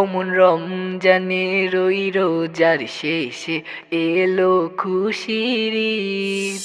অমন রমজানে রই রোজার শেষে এলো খুশির ঈদ।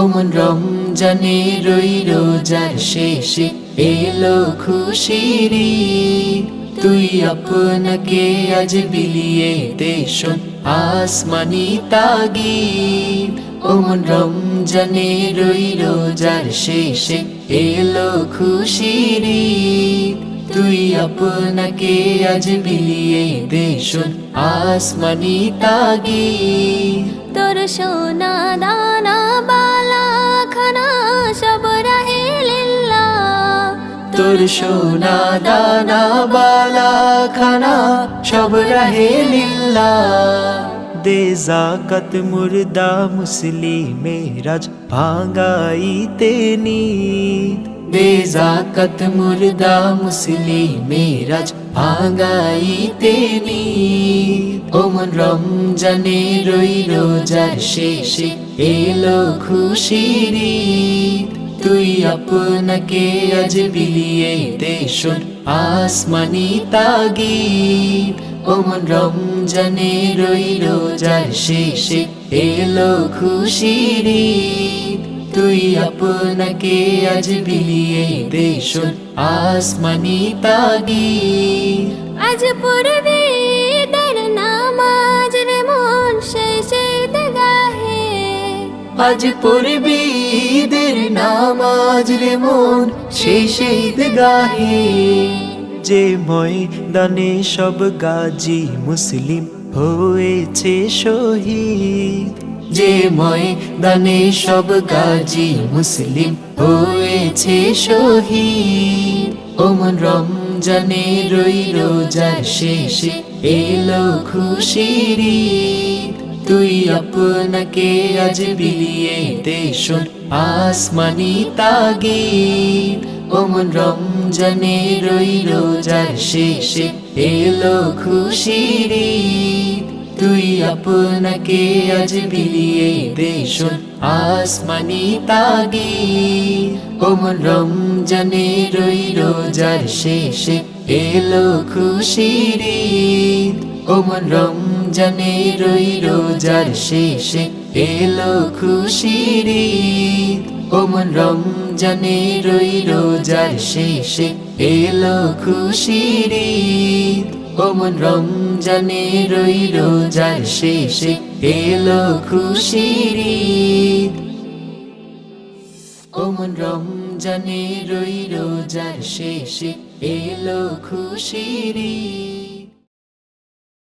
ওমন রমজানে রই রোজার শেষে এলো খুশির ঈদ। তুই আপনাকে আজ বিলিয়ে দে শোন আসমানি তাগিদ। ওমন রমজানে রই রোজার শেষে এলো খুশির ঈদ। তুই আপনাকে আজ বিলিয়ে দে শোন আসমানি তাগিদ। তোর সোনা দানা বালা খানা সব রাহে লিল্লাহ। তোর সোনা দানা বালা খানা সব রাহে লিল্লাহ। দে যাকাত মুর্দা মুসলিমেরাজ ভাঙাইতে নিদ। দে যাকাত মুর্দা মুসলিমেরাজ ভাঙাইতে নিদ। ওমন রমজানে রই রোজার শেষে এলো খুশির ঈদ। তুই আপনাকে আজ বিলিয়ে দে শোন আসমানি তাগিদ। ওমন রমজানে রই রোজার শেষে এলো খুশির ঈদ। তুই আপনাকে আজ বিলিয়ে দে শোন আসমানি তাগিদ। আজ পড়বি ঈদের নামাজ রে মন শেষে ঈদগাহে। আজ পড়বি ঈদের নামাজ রে মন শেষে ঈদগাহে। যে ময়দানে সব গাজী মুসলিম হয়েছে শহীদ। যে ময়দানে সব গাজী মুসলিম হয়েছে শহীদ। ওমন রমজানে রই রোজার শেষে এলো খুশির ঈদ। তুই আপনাকে আজ বিলিয়ে দে শোন আসমানি তাগিদ। ওমন রমজানে রই রোজার শেষে এলো খুশির ঈদ। তুই আপনাকে আজ বিলিয়ে দে শোন আসমানি তাগিদ। ওমন রমজানে রই রোজার শেষে এলো খুশির ঈদ। ওমন রমজানে রই রোজার শেষে এলো খুশির ঈদ। ওমন রমজানে রই রোজার শেষে এলো খুশির ঈদ। ওমন রমজানে রই রোজার শেষে এলো খুশির ঈদ। ওমন রমজানে রই রোজার শেষে এলো খুশির ঈদ।